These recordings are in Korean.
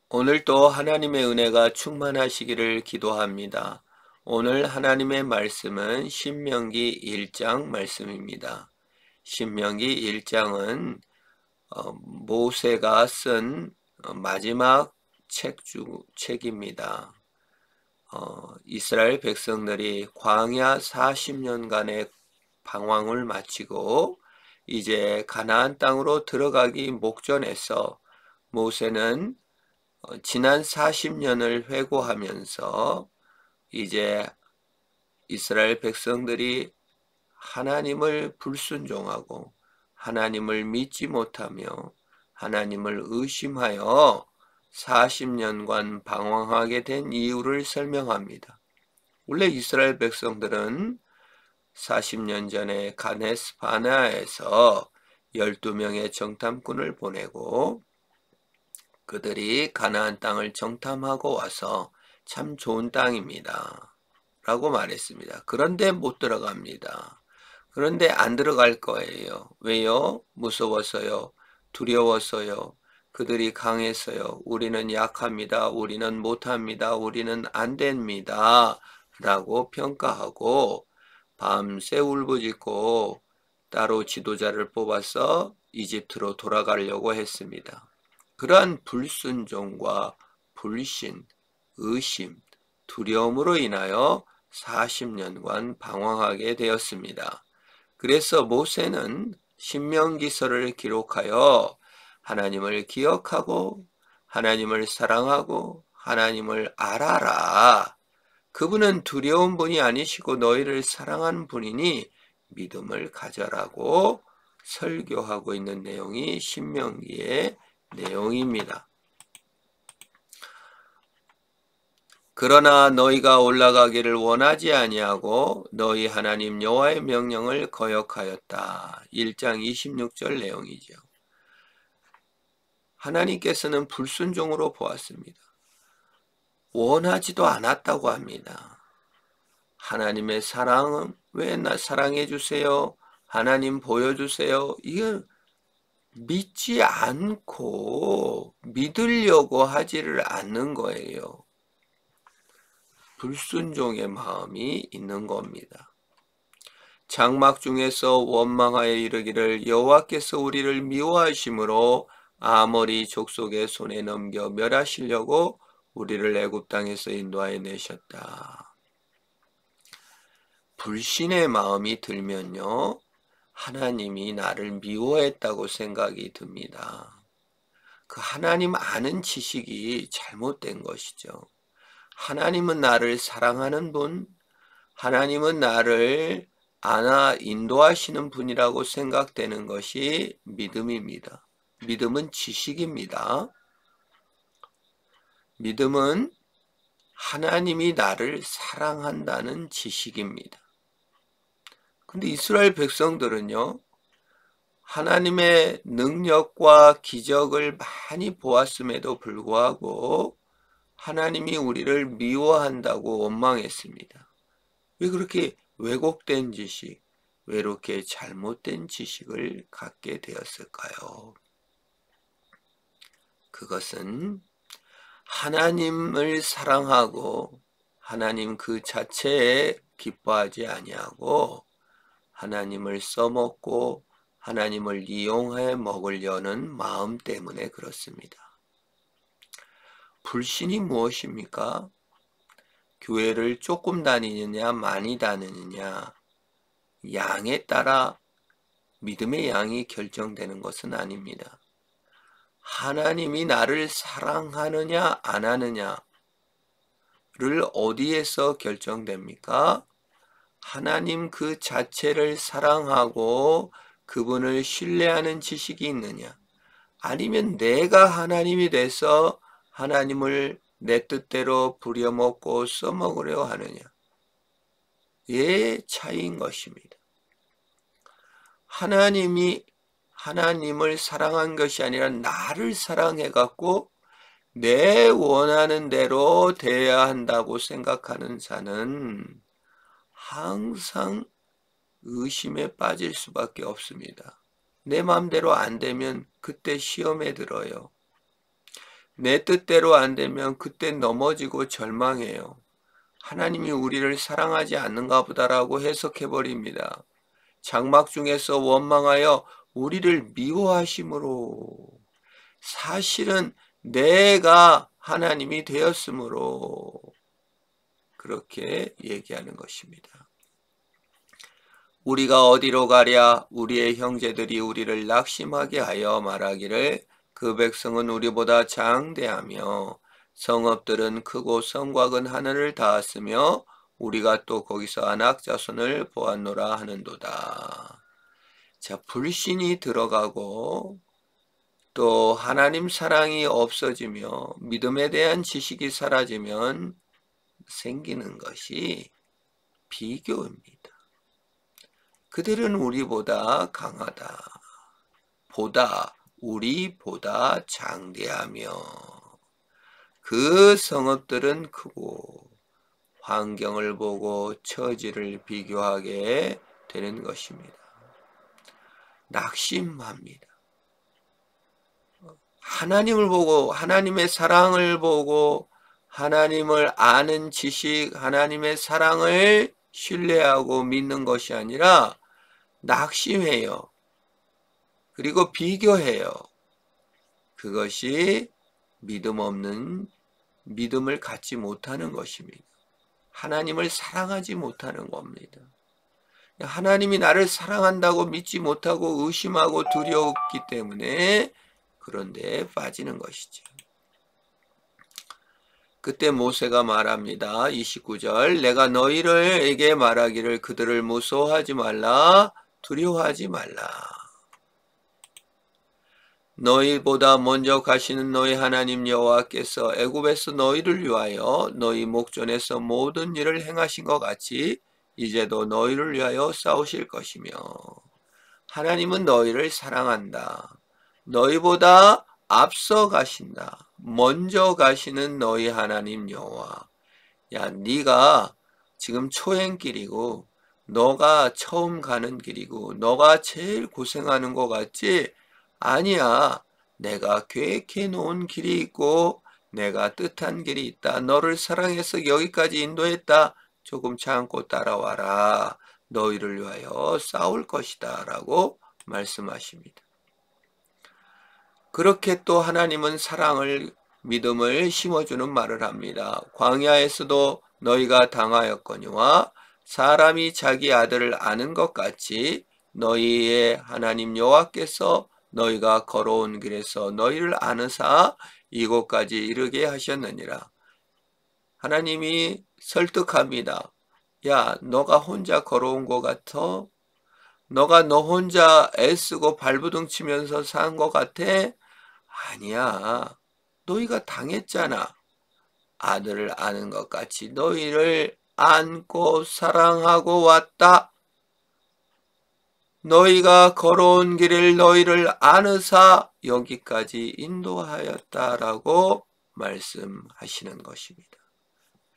오늘도 하나님의 은혜가 충만하시기를 기도합니다. 오늘 하나님의 말씀은 신명기 1장 말씀입니다. 신명기 1장은 모세가 쓴 마지막 책입니다. 이스라엘 백성들이 광야 40년간의 방황을 마치고 이제 가나안 땅으로 들어가기 목전에서 모세는 지난 40년을 회고하면서 이제 이스라엘 백성들이 하나님을 불순종하고 하나님을 믿지 못하며 하나님을 의심하여 40년간 방황하게 된 이유를 설명합니다. 원래 이스라엘 백성들은 40년 전에 가데스 바네아에서 12명의 정탐꾼을 보내고 그들이 가나안 땅을 정탐하고 와서 참 좋은 땅입니다 라고 말했습니다. 그런데 못 들어갑니다. 그런데 안 들어갈 거예요. 왜요? 무서워서요. 두려워서요. 그들이 강해서요. 우리는 약합니다. 우리는 못합니다. 우리는 안 됩니다. 라고 평가하고 밤새 울부짖고 따로 지도자를 뽑아서 이집트로 돌아가려고 했습니다. 그러한 불순종과 불신, 의심, 두려움으로 인하여 40년간 방황하게 되었습니다. 그래서 모세는 신명기서를 기록하여 하나님을 기억하고 하나님을 사랑하고 하나님을 알아라. 그분은 두려운 분이 아니시고 너희를 사랑하는 분이니 믿음을 가져라고 설교하고 있는 내용이 신명기의 내용입니다. 그러나 너희가 올라가기를 원하지 아니하고 너희 하나님 여호와의 명령을 거역하였다. 1장 26절 내용이죠. 하나님께서는 불순종으로 보았습니다. 원하지도 않았다고 합니다. 하나님의 사랑은 왜 나 사랑해 주세요. 하나님 보여주세요. 이거 믿지 않고 믿으려고 하지를 않는 거예요. 불순종의 마음이 있는 겁니다. 장막 중에서 원망하여 이르기를 여호와께서 우리를 미워하심으로 아모리 족속의 손에 넘겨 멸하시려고 우리를 애굽 땅에서 인도하여 내셨다. 불신의 마음이 들면요, 하나님이 나를 미워했다고 생각이 듭니다. 그 하나님 아는 지식이 잘못된 것이죠. 하나님은 나를 사랑하는 분, 하나님은 나를 안아 인도하시는 분이라고 생각되는 것이 믿음입니다. 믿음은 지식입니다. 믿음은 하나님이 나를 사랑한다는 지식입니다. 근데 이스라엘 백성들은요, 하나님의 능력과 기적을 많이 보았음에도 불구하고 하나님이 우리를 미워한다고 원망했습니다. 왜 그렇게 왜곡된 지식, 왜 이렇게 잘못된 지식을 갖게 되었을까요? 그것은 하나님을 사랑하고 하나님 그 자체에 기뻐하지 아니하고 하나님을 써먹고 하나님을 이용해 먹으려는 마음 때문에 그렇습니다. 불신이 무엇입니까? 교회를 조금 다니느냐 많이 다니느냐 양에 따라 믿음의 양이 결정되는 것은 아닙니다. 하나님이 나를 사랑하느냐 안 하느냐를 어디에서 결정됩니까? 하나님 그 자체를 사랑하고 그분을 신뢰하는 지식이 있느냐, 아니면 내가 하나님이 돼서 하나님을 내 뜻대로 부려먹고 써먹으려 하느냐, 의 차이인 것입니다. 하나님을 사랑한 것이 아니라 나를 사랑해갖고 내 원하는 대로 돼야 한다고 생각하는 자는 항상 의심에 빠질 수밖에 없습니다. 내 마음대로 안 되면 그때 시험에 들어요. 내 뜻대로 안 되면 그때 넘어지고 절망해요. 하나님이 우리를 사랑하지 않는가 보다라고 해석해버립니다. 장막 중에서 원망하여 우리를 미워하심으로, 사실은 내가 하나님이 되었으므로 그렇게 얘기하는 것입니다. 우리가 어디로 가랴? 우리의 형제들이 우리를 낙심하게 하여 말하기를 그 백성은 우리보다 장대하며 성읍들은 크고 성곽은 하늘을 닿았으며 우리가 또 거기서 아낙 자손을 보았노라 하는도다. 자, 불신이 들어가고 또 하나님 사랑이 없어지며 믿음에 대한 지식이 사라지면 생기는 것이 비교입니다. 그들은 우리보다 강하다. 우리보다 장대하며 그 성읍들은 크고 환경을 보고 처지를 비교하게 되는 것입니다. 낙심합니다. 하나님을 보고 하나님의 사랑을 보고 하나님을 아는 지식, 하나님의 사랑을 신뢰하고 믿는 것이 아니라 낙심해요. 그리고 비교해요. 그것이 믿음을 갖지 못하는 것입니다. 하나님을 사랑하지 못하는 겁니다. 하나님이 나를 사랑한다고 믿지 못하고 의심하고 두려웠기 때문에 그런 데에 빠지는 것이죠. 그때 모세가 말합니다. 29절 내가 너희에게 말하기를 그들을 무서워하지 말라 두려워하지 말라. 너희보다 먼저 가시는 너희 하나님 여호와께서 애굽에서 너희를 위하여 너희 목전에서 모든 일을 행하신 것 같이 이제도 너희를 위하여 싸우실 것이며 하나님은 너희를 사랑한다. 너희보다 앞서 가신다. 먼저 가시는 너희 하나님 여호와. 야, 네가 지금 초행길이고 너가 처음 가는 길이고 너가 제일 고생하는 것 같지? 아니야. 내가 계획해 놓은 길이 있고 내가 뜻한 길이 있다. 너를 사랑해서 여기까지 인도했다. 조금 참고 따라와라. 너희를 위하여 싸울 것이다. 라고 말씀하십니다. 그렇게 또 하나님은 사랑을, 믿음을 심어주는 말을 합니다. 광야에서도 너희가 당하였거니와 사람이 자기 아들을 아는 것 같이 너희의 하나님 여호와께서 너희가 걸어온 길에서 너희를 아느사 이곳까지 이르게 하셨느니라. 하나님이 설득합니다. 야, 너가 혼자 걸어온 것 같아? 너가 너 혼자 애쓰고 발부둥 치면서 산 것 같아? 아니야. 너희가 당했잖아. 아들을 아는 것 같이 너희를 안고 사랑하고 왔다. 너희가 걸어온 길을 너희를 아느사 여기까지 인도하였다라고 말씀하시는 것입니다.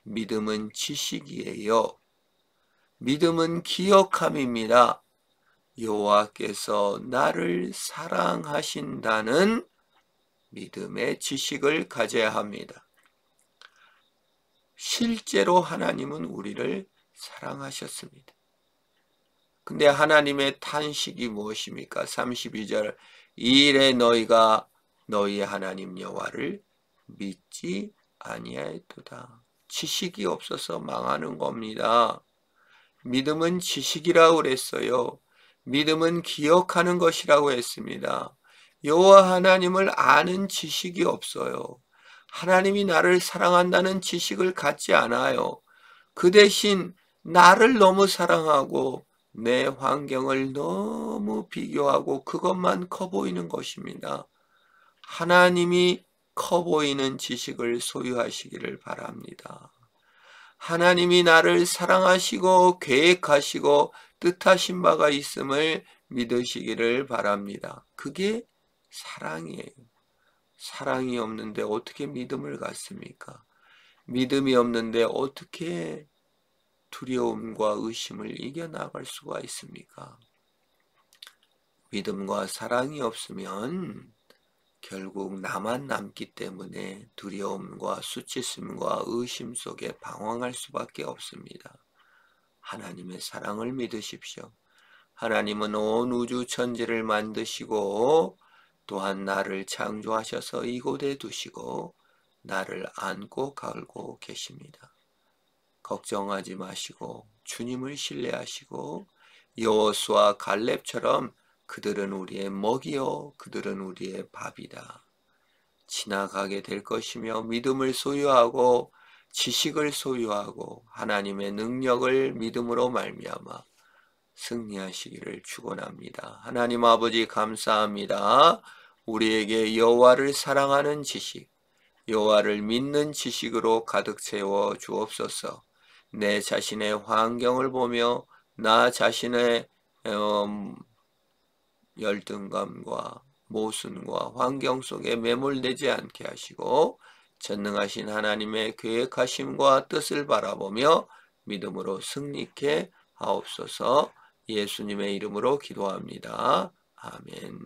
믿음은 지식이에요. 믿음은 기억함입니다. 여호와께서 나를 사랑하신다는 믿음의 지식을 가져야 합니다. 실제로 하나님은 우리를 사랑하셨습니다. 근데 하나님의 탄식이 무엇입니까? 32절 이일에 너희가 너희 하나님 여호와를 믿지 아니하였도다. 지식이 없어서 망하는 겁니다. 믿음은 지식이라고 그랬어요. 믿음은 기억하는 것이라고 했습니다. 여호와 하나님을 아는 지식이 없어요. 하나님이 나를 사랑한다는 지식을 갖지 않아요. 그 대신 나를 너무 사랑하고 내 환경을 너무 비교하고 그것만 커 보이는 것입니다. 하나님이 커 보이는 지식을 소유하시기를 바랍니다. 하나님이 나를 사랑하시고 계획하시고 뜻하신 바가 있음을 믿으시기를 바랍니다. 그게 사랑이에요. 사랑이 없는데 어떻게 믿음을 갖습니까? 믿음이 없는데 어떻게 두려움과 의심을 이겨나갈 수가 있습니까? 믿음과 사랑이 없으면 결국 나만 남기 때문에 두려움과 수치심과 의심 속에 방황할 수밖에 없습니다. 하나님의 사랑을 믿으십시오. 하나님은 온 우주 천지를 만드시고 또한 나를 창조하셔서 이곳에 두시고 나를 안고 가고 계십니다. 걱정하지 마시고 주님을 신뢰하시고 여호수아 갈렙처럼 그들은 우리의 먹이요 그들은 우리의 밥이다. 지나가게 될 것이며 믿음을 소유하고 지식을 소유하고 하나님의 능력을 믿음으로 말미암아 승리하시기를 축원합니다. 하나님 아버지 감사합니다. 우리에게 여호와를 사랑하는 지식, 여호와를 믿는 지식으로 가득 채워 주옵소서. 내 자신의 환경을 보며 나 자신의 열등감과 모순과 환경 속에 매몰되지 않게 하시고 전능하신 하나님의 계획하심과 뜻을 바라보며 믿음으로 승리케 하옵소서. 예수님의 이름으로 기도합니다. 아멘.